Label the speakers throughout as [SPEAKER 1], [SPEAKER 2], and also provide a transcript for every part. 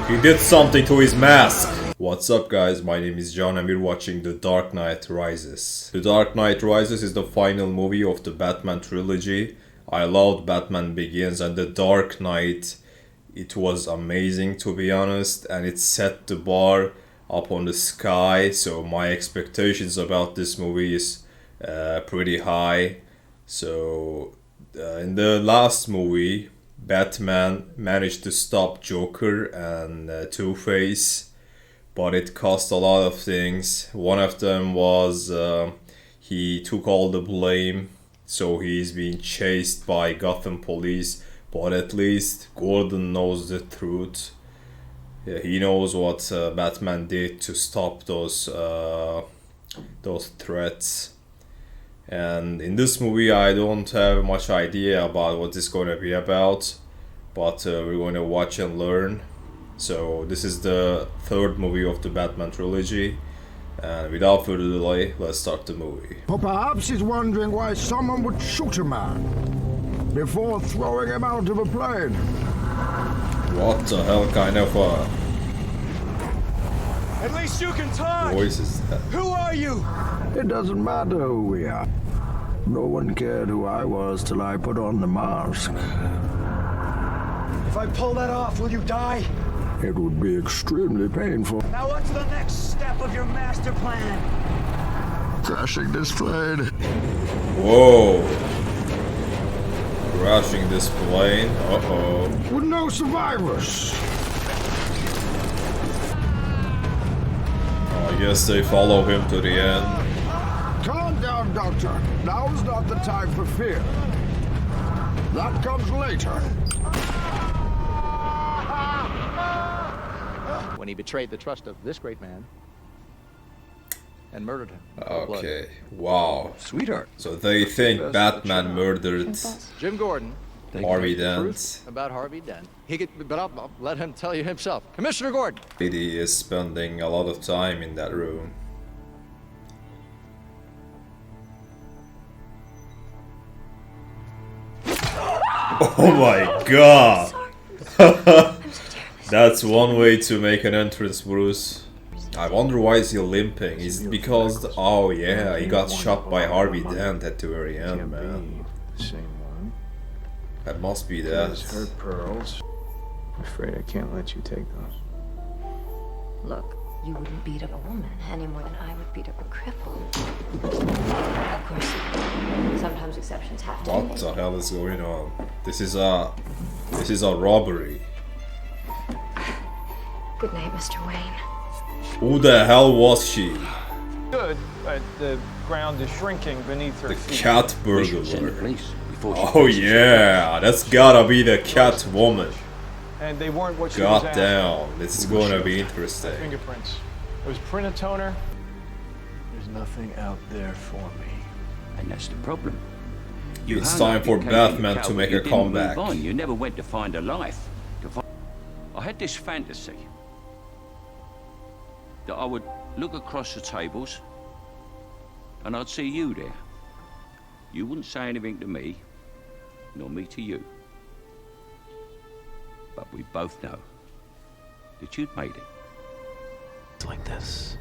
[SPEAKER 1] He did something to his mask! What's up guys, my name is John and we're watching The Dark Knight Rises. The Dark Knight Rises is the final movie of the Batman trilogy. I loved Batman Begins and The Dark Knight. It was amazing to be honest, and it set the bar up on the sky, so my expectations about this movie is pretty high. So in the last movie, Batman managed to stop Joker and Two-Face, but it cost a lot of things. One of them was he took all the blame, so he's being chased by Gotham police, but at least Gordon knows the truth. Yeah, he knows what Batman did to stop those threats. And in this movie I don't have much idea about what it's going to be about, but we're going to watch and learn. So this is the third movie of the Batman trilogy, and without further delay, let's start the movie.
[SPEAKER 2] Or perhaps he's wondering why someone would shoot a man before throwing him out of a plane.
[SPEAKER 1] What the hell kind of
[SPEAKER 3] At least you can talk!
[SPEAKER 1] voice is that?
[SPEAKER 3] Who are you?
[SPEAKER 2] It doesn't matter who we are. No one cared who I was till I put on the mask.
[SPEAKER 3] If I pull that off, will you die?
[SPEAKER 2] It would be extremely painful.
[SPEAKER 3] Now what's the next step of your master plan?
[SPEAKER 2] Crashing this plane.
[SPEAKER 1] Whoa! Crashing this plane? Uh-oh.
[SPEAKER 2] With no survivors.
[SPEAKER 1] I guess they follow him to the end.
[SPEAKER 2] Calm down, Doctor. Now's not the time for fear. That comes later.
[SPEAKER 4] When he betrayed the trust of this great man and murdered him.
[SPEAKER 1] Okay, wow.
[SPEAKER 4] Sweetheart.
[SPEAKER 1] So they think Batman murdered
[SPEAKER 4] Jim Gordon.
[SPEAKER 1] Harvey
[SPEAKER 4] the
[SPEAKER 1] Dent.
[SPEAKER 4] truth about Harvey Dent. But I'll let him tell you himself. Commissioner Gordon.
[SPEAKER 1] Lady is spending a lot of time in that room. Oh my god! That's one way to make an entrance, Bruce. I wonder why is he limping? Is it because... Oh yeah, he got shot by Harvey Dent at the very end, man.
[SPEAKER 5] Same one.
[SPEAKER 1] That must be
[SPEAKER 5] There's
[SPEAKER 1] that.
[SPEAKER 5] her pearls. I'm afraid I can't let you take those.
[SPEAKER 6] Look, you wouldn't beat up a woman any more than I would beat up a cripple. Of course, sometimes exceptions have to be
[SPEAKER 1] What
[SPEAKER 6] made.
[SPEAKER 1] the hell is going on? This is a robbery.
[SPEAKER 6] Good night, Mr. Wayne.
[SPEAKER 1] Who the hell was she?
[SPEAKER 7] Good, but the ground is shrinking beneath her
[SPEAKER 1] The
[SPEAKER 7] feet.
[SPEAKER 1] cat burglar. Oh yeah, that's gotta be the cat woman.
[SPEAKER 7] And they weren't what she was
[SPEAKER 1] God
[SPEAKER 7] after.
[SPEAKER 1] damn, this is gonna be interesting.
[SPEAKER 7] Fingerprints. It was print a toner.
[SPEAKER 5] There's nothing out there for me.
[SPEAKER 8] And that's the problem.
[SPEAKER 1] It's time for Batman to make a comeback.
[SPEAKER 8] You never went to find a life. I had this fantasy that I would look across the tables and I'd see you there. You wouldn't say anything to me, nor me to you. But we both know that you'd made it.
[SPEAKER 5] It's like this.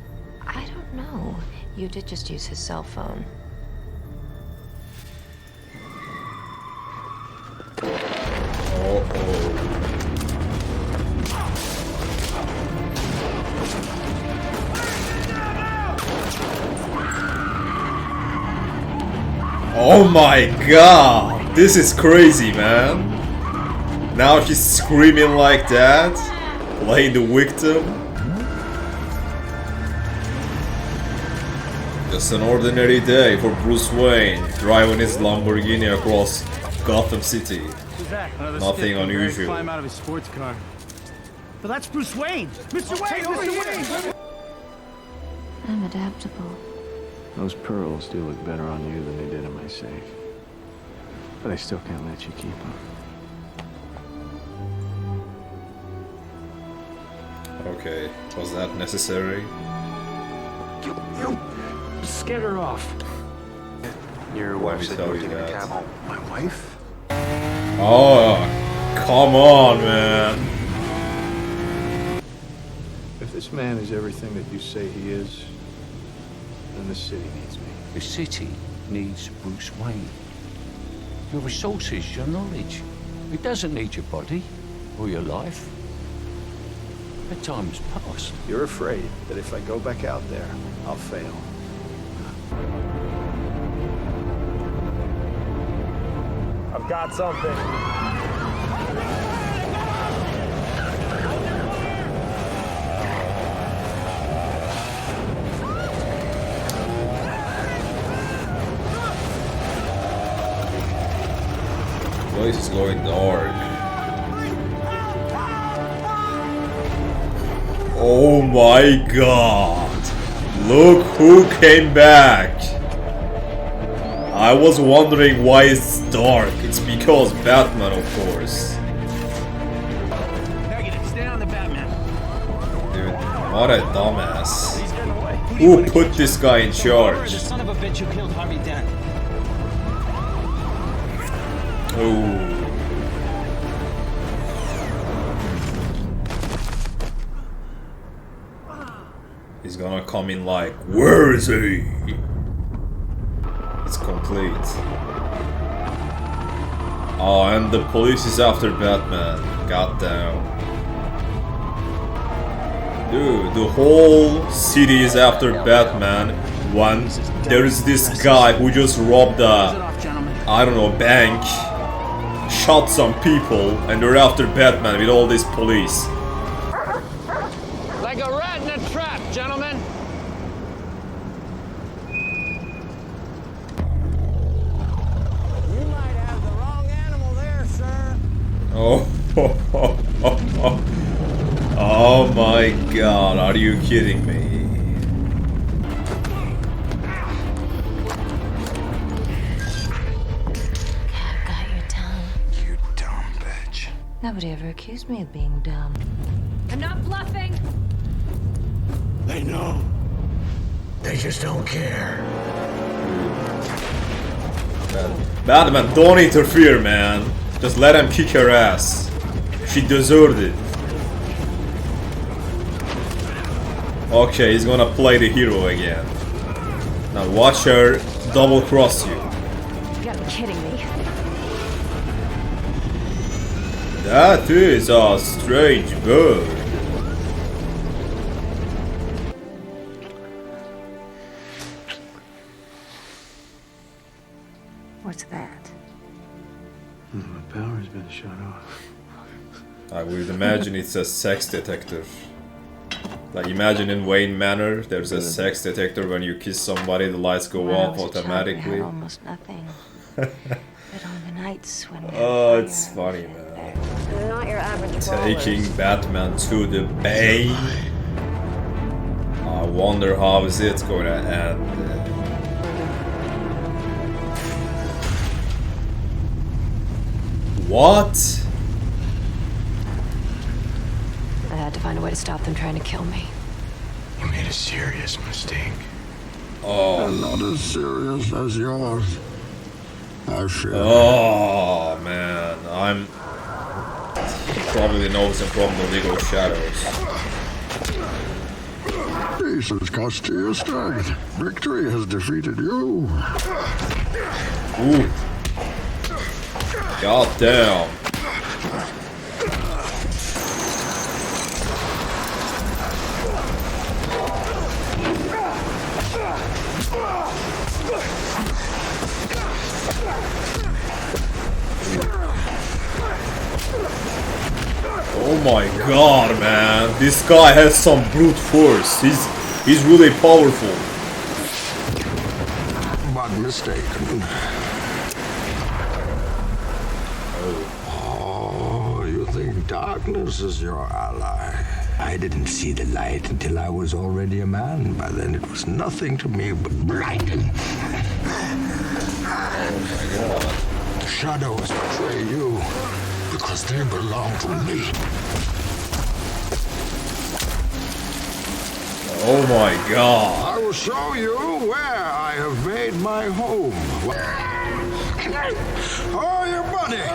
[SPEAKER 6] I don't know. You did just use his cell phone.
[SPEAKER 1] Oh my god! This is crazy, man. Now she's screaming like that, playing the victim. Just an ordinary day for Bruce Wayne, driving his Lamborghini across Gotham City. Nothing unusual.
[SPEAKER 3] Climb out of his sports car. But that's Bruce Wayne! Mr. Wayne! Mr. Wayne!
[SPEAKER 6] I'm adaptable.
[SPEAKER 5] Those pearls do look better on you than they did in my safe. But I still can't let you keep them.
[SPEAKER 1] Okay, was that necessary?
[SPEAKER 5] You scared her off. Your
[SPEAKER 1] Let
[SPEAKER 5] wife
[SPEAKER 1] me
[SPEAKER 5] said
[SPEAKER 1] tell
[SPEAKER 5] you were
[SPEAKER 1] you
[SPEAKER 5] taking a
[SPEAKER 1] that.
[SPEAKER 5] cab home. My wife?
[SPEAKER 1] Oh, come on, man.
[SPEAKER 5] this man is everything that you say he is, then the city needs me.
[SPEAKER 8] The city needs Bruce Wayne. Your resources, your knowledge. It doesn't need your body or your life. That time's past.
[SPEAKER 5] You're afraid that if I go back out there, I'll fail.
[SPEAKER 7] I've got something.
[SPEAKER 1] Place is going dark. Oh my god! Look who came back! I was wondering why it's dark. It's because Batman, of course.
[SPEAKER 3] Negative. Stay on the Batman.
[SPEAKER 1] Dude, what a dumbass.
[SPEAKER 3] He's getting away.
[SPEAKER 1] Who put this guy in charge?
[SPEAKER 3] The son of a bitch who killed Harvey Dent.
[SPEAKER 1] Oh. He's gonna come in like, where is he? It's complete. Oh, and the police is after Batman. Goddamn. Dude, the whole city is after Batman when there is this guy who just robbed a, I don't know, bank, shot some people, and they're after Batman with all this police.
[SPEAKER 4] Like a rat in a trap, gentlemen.
[SPEAKER 3] You might have the wrong animal there, sir.
[SPEAKER 1] Oh, oh my god, are you kidding me?
[SPEAKER 6] I've got your tongue.
[SPEAKER 2] You dumb bitch.
[SPEAKER 6] Nobody ever accused me of being dumb. I'm not bluffing.
[SPEAKER 2] They know. They just don't care.
[SPEAKER 1] Batman, don't interfere, man. Just let him kick her ass. She deserved it. Okay, he's gonna play the hero again. Now watch her double cross you.
[SPEAKER 6] You gotta be kidding me.
[SPEAKER 1] That is a strange bird.
[SPEAKER 6] What's that?
[SPEAKER 5] My power's been shut off.
[SPEAKER 1] I would imagine it's a sex detector. Like imagine in Wayne Manor, there's a sex detector. When you kiss somebody, the lights go
[SPEAKER 6] When I
[SPEAKER 1] off
[SPEAKER 6] was a child, we
[SPEAKER 1] automatically.
[SPEAKER 6] had almost nothing. But on the nights when we had
[SPEAKER 1] Oh,
[SPEAKER 6] fire,
[SPEAKER 1] it's funny, man.
[SPEAKER 6] they're not your average
[SPEAKER 1] Taking Batman to the bay. I wonder how is it gonna end. What?
[SPEAKER 6] I had to find a way to stop them trying to kill me.
[SPEAKER 2] You made a serious mistake.
[SPEAKER 1] Oh.
[SPEAKER 2] Not as serious as yours. I fear.
[SPEAKER 1] Oh man, I'm probably knows him from the League of Shadows.
[SPEAKER 2] Peace has cost you your strength. Victory has defeated you.
[SPEAKER 1] Ooh. God damn. Oh my god, man. This guy has some brute force. He's really powerful.
[SPEAKER 2] But mistaken. Oh, you think darkness is your ally? I didn't see the light until I was already a man. By then it was nothing to me but blinding. The shadows betray you because they belong to me.
[SPEAKER 1] Oh my god.
[SPEAKER 2] I will show you where I have made my home. Oh, your money!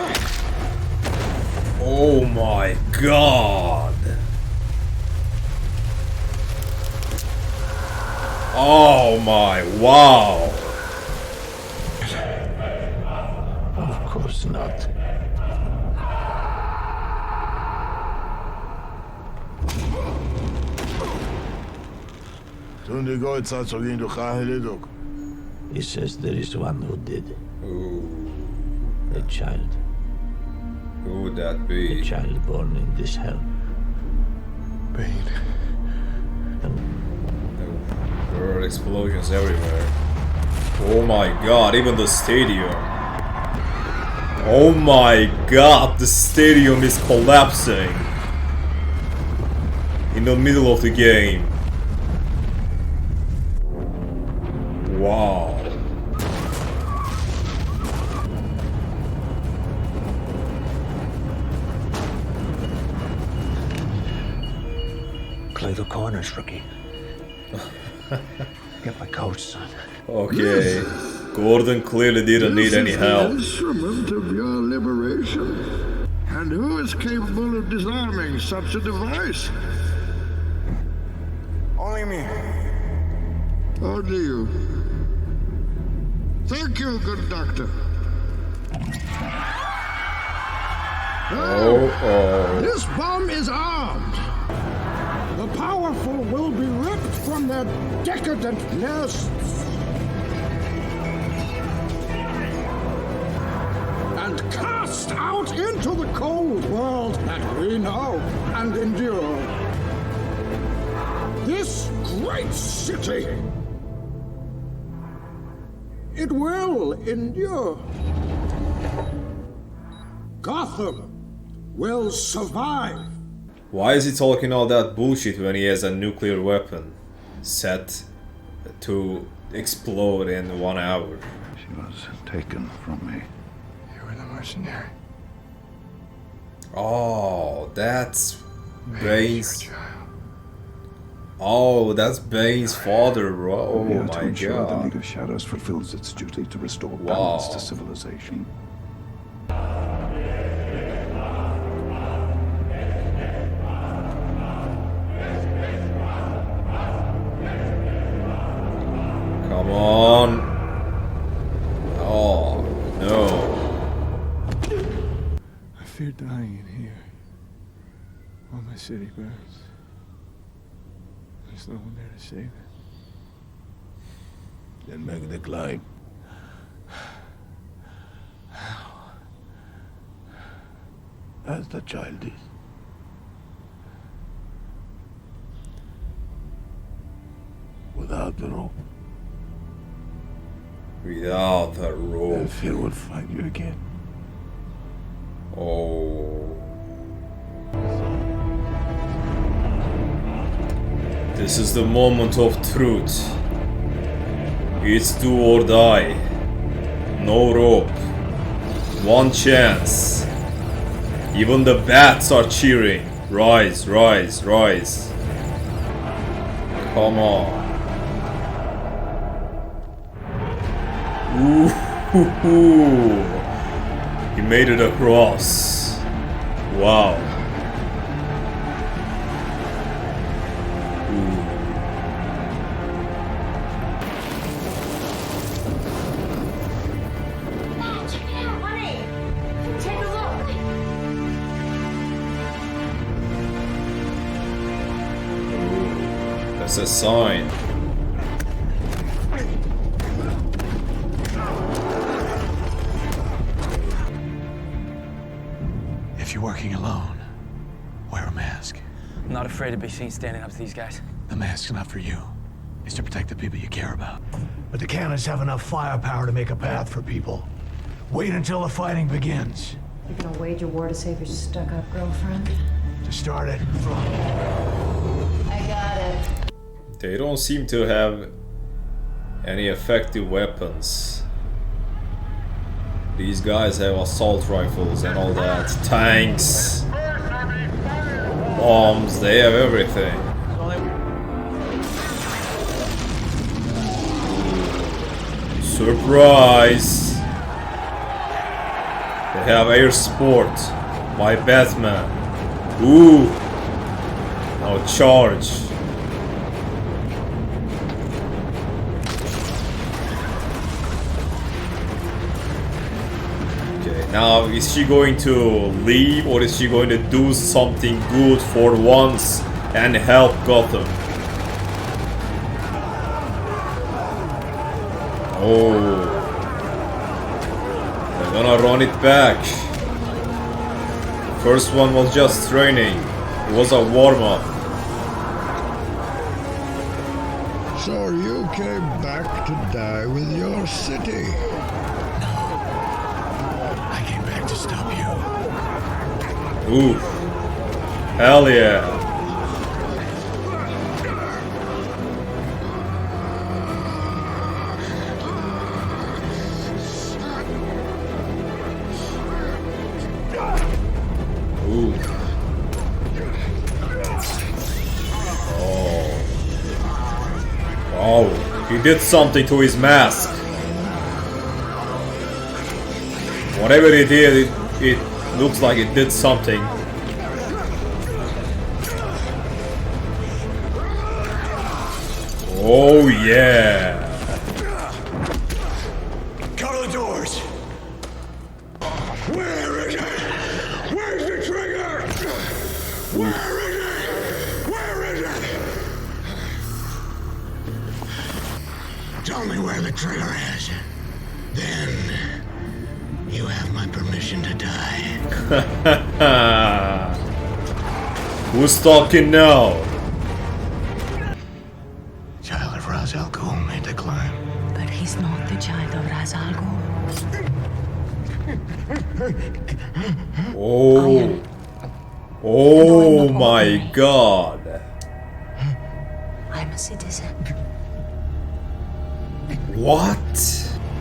[SPEAKER 1] Oh my god. Oh my, wow.
[SPEAKER 2] Of course not. He says there is one who did.
[SPEAKER 1] Ooh,
[SPEAKER 2] A child.
[SPEAKER 1] who would that
[SPEAKER 2] A
[SPEAKER 1] be?
[SPEAKER 2] child born in this hell.
[SPEAKER 1] There are explosions everywhere. Oh my god, even the stadium. Oh my god, the stadium is collapsing. In the middle of the game. Wow.
[SPEAKER 2] Play the corners, rookie. Get my coat, son.
[SPEAKER 1] Okay. Gordon clearly didn't need any help.
[SPEAKER 9] Instrument of your liberation. And who is capable of disarming such a device?
[SPEAKER 3] Only me.
[SPEAKER 9] Only you. Thank you, good doctor.
[SPEAKER 1] Oh.
[SPEAKER 9] This bomb is armed. The powerful will be ripped from their decadent nests and cast out into the cold world that we know and endure. This great city, it will endure. Gotham will survive.
[SPEAKER 1] Why is he talking all that bullshit when he has a nuclear weapon set to explode in 1 hour?
[SPEAKER 5] She was taken from me.
[SPEAKER 3] You were the mercenary.
[SPEAKER 1] Oh, that's
[SPEAKER 3] Your
[SPEAKER 1] Bane's.
[SPEAKER 3] child.
[SPEAKER 1] Oh, that's Bane's father, bro. Oh
[SPEAKER 5] Here to
[SPEAKER 1] my
[SPEAKER 5] ensure the League
[SPEAKER 1] god.
[SPEAKER 5] of Shadows fulfills its duty to restore
[SPEAKER 1] Wow.
[SPEAKER 5] balance to civilization.
[SPEAKER 1] Come on. Oh, no.
[SPEAKER 5] I fear dying in here. While my city burns. There's no one there to save it.
[SPEAKER 2] Then make the climb. As the child is. Without the rope,
[SPEAKER 1] Without the
[SPEAKER 2] then
[SPEAKER 1] rope.
[SPEAKER 2] fear will find you again.
[SPEAKER 1] Oh. This is the moment of truth. It's do or die. No rope. One chance. Even the bats are cheering. Rise, rise, rise. Come on. Ooh. He made it across. Wow.
[SPEAKER 6] Check it out, honey. Take a look.
[SPEAKER 1] That's a sign.
[SPEAKER 5] If you're working alone, wear a mask.
[SPEAKER 3] I'm not afraid to be seen standing up to these guys.
[SPEAKER 5] The mask's not for you. It's to protect the people you care about.
[SPEAKER 10] But the cannons have enough firepower to make a path for people. Wait until the fighting begins.
[SPEAKER 6] You're gonna wage a war to save your stuck-up girlfriend?
[SPEAKER 10] To start it from...
[SPEAKER 6] I got it.
[SPEAKER 1] They don't seem to have any effective weapons. These guys have assault rifles and all that. Tanks. Bombs. They have everything. Surprise! They have air support by Batman. Ooh! Now charge. Now, is she going to leave or is she going to do something good for once and help Gotham? Oh, they're gonna run it back. First one was just training. It was a warm-up.
[SPEAKER 2] So you came back to die with your city.
[SPEAKER 10] I came back to stop you.
[SPEAKER 1] Ooh. Hell yeah. Ooh. Oh. Oh, he did something to his mask. Whatever he did, it looks like it did something. Oh yeah.
[SPEAKER 10] Cover the doors.
[SPEAKER 2] Where is it? Where's the trigger? Where is it? Where is it? Tell me where the trigger is. Then you have my permission to die.
[SPEAKER 1] Who's talking now?
[SPEAKER 10] Child of Ra's al Ghul made the climb.
[SPEAKER 6] But he's not the child of Ra's al Ghul.
[SPEAKER 1] Oh. Oh my god.
[SPEAKER 6] I'm a citizen.
[SPEAKER 1] What?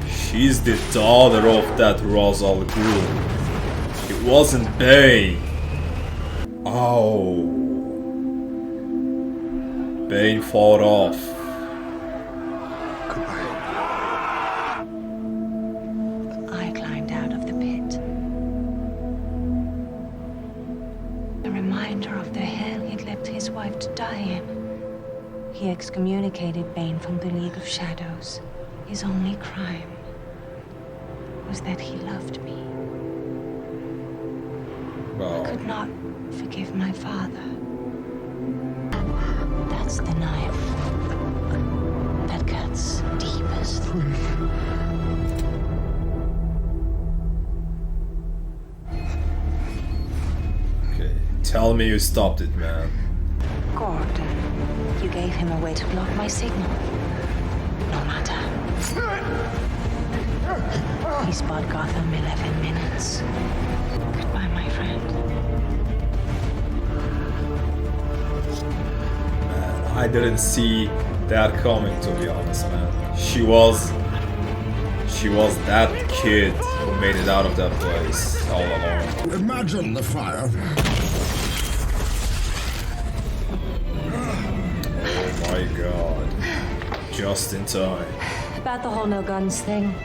[SPEAKER 1] She's the daughter of that Ra's al Ghul. It wasn't Bane. Oh. Bane fought off.
[SPEAKER 6] I climbed out of the pit. A reminder of the hell he'd left his wife to die in. He excommunicated Bane from the League of Shadows. His only crime was that he loved me. I could not forgive my father. That's the knife that cuts deepest.
[SPEAKER 1] Okay, tell me you stopped it, man.
[SPEAKER 6] Gordon, you gave him a way to block my signal. No matter. We spot Gotham 11 minutes. Goodbye, my friend.
[SPEAKER 1] Man, I didn't see that coming, to be honest, man. She was that kid who made it out of that place all alone.
[SPEAKER 2] Imagine the fire.
[SPEAKER 1] Oh my god. Just in time.
[SPEAKER 6] About the whole no guns thing.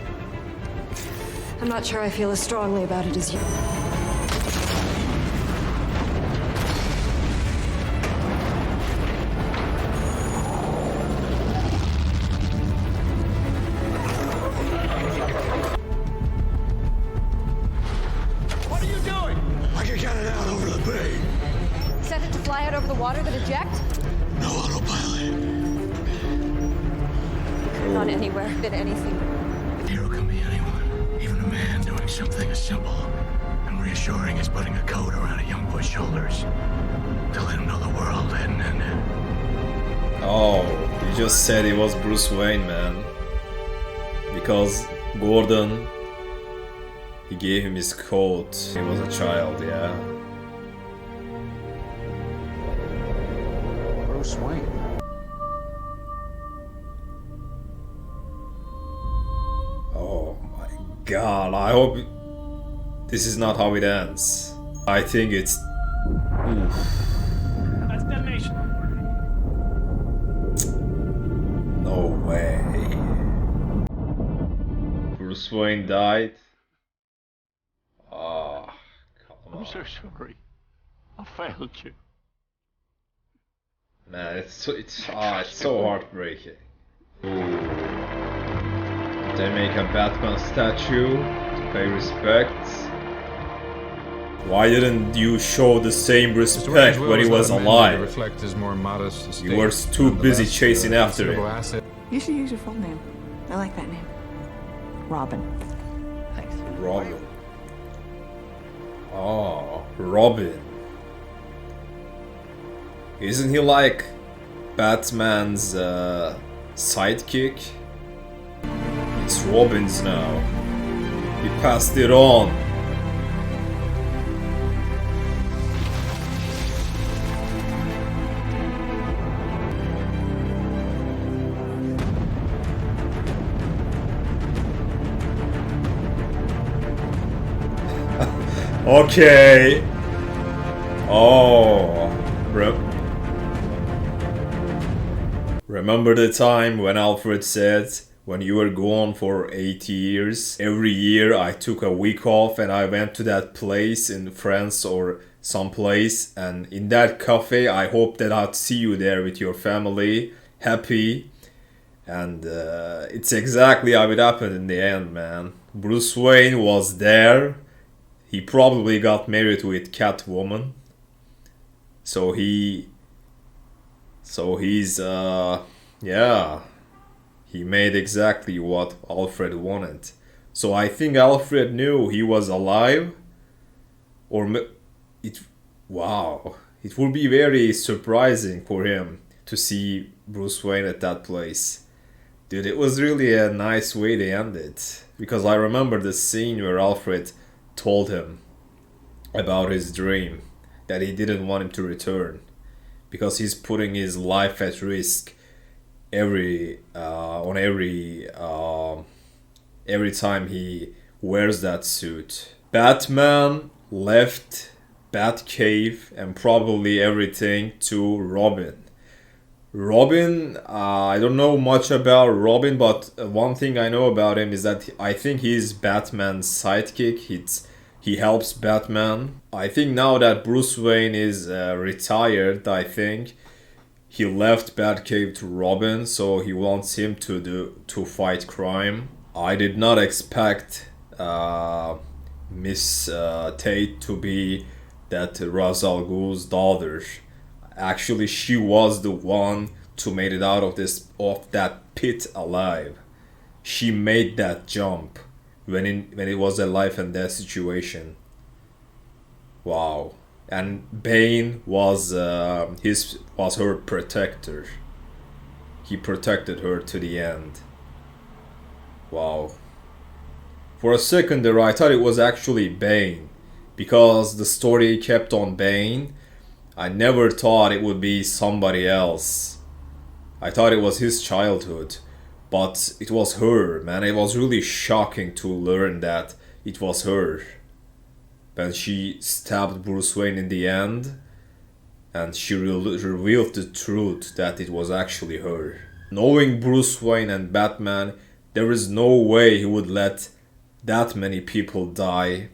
[SPEAKER 6] I'm not sure I feel as strongly about it as you.
[SPEAKER 3] What are you doing?
[SPEAKER 2] I can get it out over the bay.
[SPEAKER 6] Set it to fly out over the water that eject?
[SPEAKER 2] No autopilot.
[SPEAKER 6] Not anywhere, did anything.
[SPEAKER 10] A hero can be anyone, even a man doing something as simple and reassuring as putting a coat around a young boy's shoulders to let him know the world hadn't ended.
[SPEAKER 1] Oh, you just said he was Bruce Wayne, man. Because Gordon, he gave him his coat. He was a child, yeah.
[SPEAKER 4] Bruce Wayne.
[SPEAKER 1] Oh my god, I hope this is not how it ends. I think it's... Oof.
[SPEAKER 3] That's detonation.
[SPEAKER 1] No way. Bruce Wayne died? Oh, come on.
[SPEAKER 8] I'm so sorry. I failed you.
[SPEAKER 1] Man, it's so heartbreaking. Ooh. They make a Batman statue to pay respects. Why didn't you show the same respect when he was alive?
[SPEAKER 11] Reflect his more modest estate.
[SPEAKER 1] You were too busy chasing after him.
[SPEAKER 12] You should use your full name. I like that name. Robin.
[SPEAKER 6] Thanks.
[SPEAKER 1] Robin. Oh, Robin. Isn't he like Batman's sidekick? It's Robin's now. He passed it on. Okay. Oh. Remember the time when Alfred said, when you were gone for 8 years, every year I took a week off and I went to that place in France or someplace, and in that cafe I hope that I'd see you there with your family, happy. And it's exactly how it happened in the end, man. Bruce Wayne was there. He probably got married with Catwoman. So he's yeah, he made exactly what Alfred wanted. So I think Alfred knew he was alive, or wow, it would be very surprising for him to see Bruce Wayne at that place. Dude, it was really a nice way to end it, because I remember the scene where Alfred told him about his dream, that he didn't want him to return because he's putting his life at risk every time he wears that suit. Batman left Batcave and probably everything to Robin. I don't know much about Robin, but one thing I know about him is that I think he's Batman's sidekick. He helps Batman. I think now that Bruce Wayne is retired, I think he left Batcave to Robin, so he wants him to fight crime. I did not expect Miss Tate to be that Ra's al Ghul's daughter. Actually, she was the one to make it out of that pit alive. She made that jump when it was a life and death situation. Wow. And Bane was her protector. He protected her to the end. Wow. For a second there I thought it was actually Bane, because the story kept on Bane. I never thought it would be somebody else. I thought it was his childhood, but it was her, man. It was really shocking to learn that it was her. When she stabbed Bruce Wayne in the end, and she revealed the truth that it was actually her. Knowing Bruce Wayne and Batman, there is no way he would let that many people die.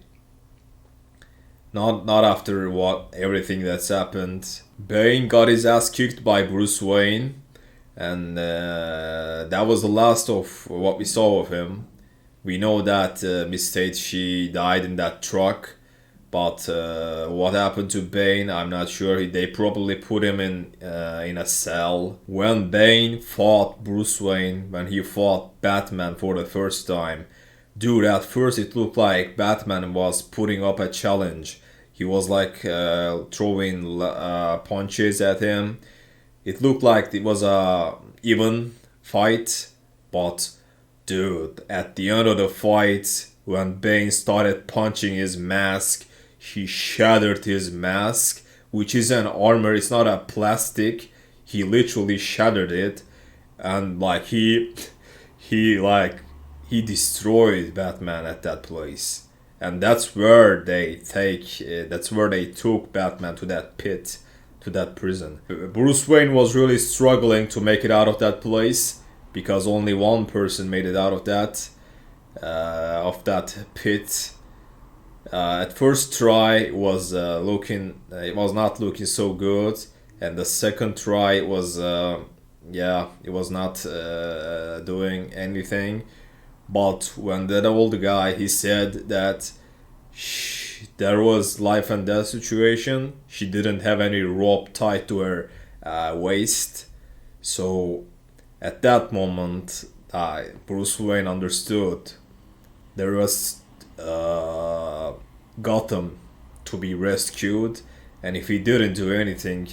[SPEAKER 1] Not after everything that's happened. Bane got his ass kicked by Bruce Wayne, and that was the last of what we saw of him. We know that Miss Tate, she died in that truck, but what happened to Bane, I'm not sure. They probably put him in a cell. When Bane fought Bruce Wayne, when he fought Batman for the first time, dude, at first it looked like Batman was putting up a challenge. He was like throwing punches at him. It looked like it was a even fight, but dude, at the end of the fight, when Bane started punching his mask, he shattered his mask, which is an armor. It's not a plastic. He literally shattered it, and like he destroyed Batman at that place. And that's where they took Batman to that pit, to that prison. Bruce Wayne was really struggling to make it out of that place, because only one person made it out of that pit. At first try it was not looking so good, and the second try it was not doing anything. But when that old guy, he said that there was life and death situation. She didn't have any rope tied to her waist. So at that moment, Bruce Wayne understood there was Gotham to be rescued, and if he didn't do anything,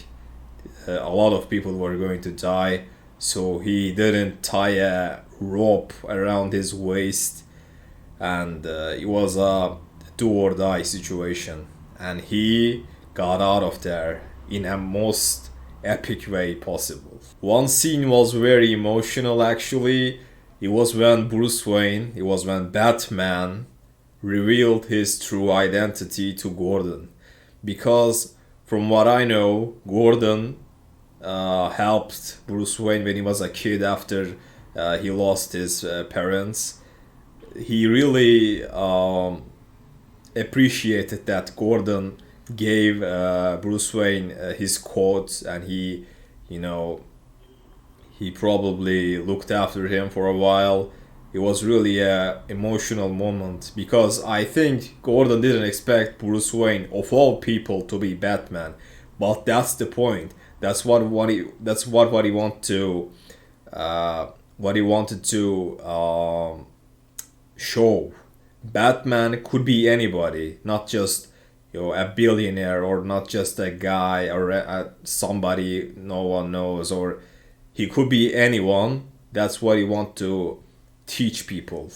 [SPEAKER 1] a lot of people were going to die. So he didn't tie a rope around his waist, and it was a do or die situation, and he got out of there in a most epic way possible. One scene was very emotional actually. It was when Batman revealed his true identity to Gordon, because from what I know, Gordon helped Bruce Wayne when he was a kid after he lost his parents. He really appreciated that Gordon gave Bruce Wayne his quotes, and he probably looked after him for a while. It was really an emotional moment, because I think Gordon didn't expect Bruce Wayne, of all people, to be Batman. But that's the point. That's what he wanted to show. Batman could be anybody, not just a billionaire, or not just a guy, or somebody no one knows, or he could be anyone. That's what he wanted to teach people.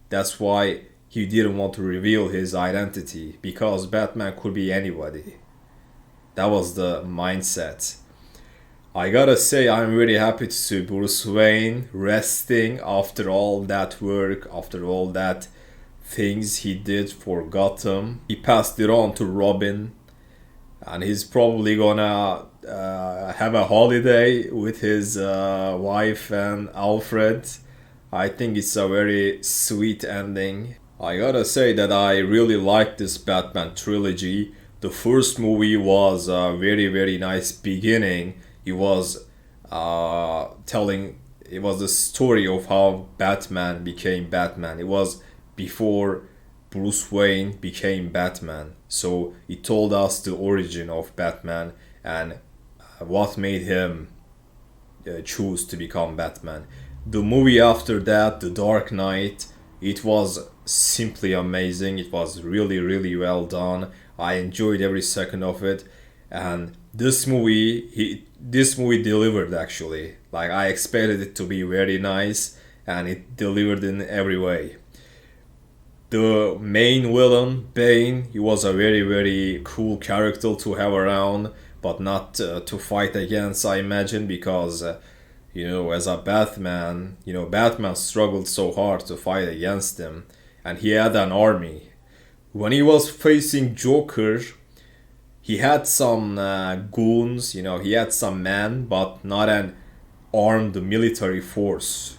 [SPEAKER 1] That's why he didn't want to reveal his identity, because Batman could be anybody. That was the mindset. I gotta say, I'm really happy to see Bruce Wayne resting after all that work, after all that things he did for Gotham. He passed it on to Robin, and he's probably gonna have a holiday with his wife and Alfred. I think it's a very sweet ending. I gotta say that I really like this Batman trilogy. The first movie was a very, very nice beginning. It was it was the story of how Batman became Batman. It was before Bruce Wayne became Batman. So it told us the origin of Batman and what made him choose to become Batman. The movie after that, The Dark Knight, it was simply amazing. It was really, really well done. I enjoyed every second of it, and this movie delivered actually. Like, I expected it to be very nice, and it delivered in every way. The main villain, Bane, he was a very, very cool character to have around, but not to fight against, I imagine, because as a Batman, Batman struggled so hard to fight against him, and he had an army. When he was facing Joker, he had some goons, he had some men, but not an armed military force.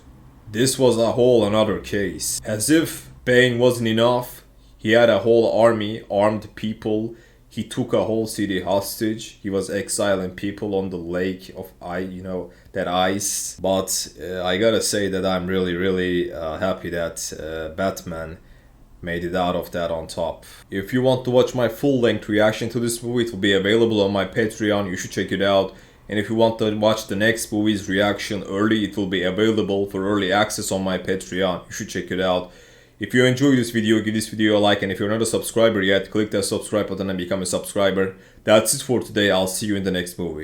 [SPEAKER 1] This was a whole another case. As if Bane wasn't enough, he had a whole army, armed people. He took a whole city hostage. He was exiling people on the lake of that ice. But I gotta say that I'm really, really happy that Batman made it out of that on top. If you want to watch my full-length reaction to this movie, it will be available on my Patreon. You should check it out. And if you want to watch the next movie's reaction early, it will be available for early access on my Patreon. You should check it out. If you enjoyed this video, give this video a like, and if you're not a subscriber yet, click that subscribe button and become a subscriber. That's it for today. I'll see you in the next movie.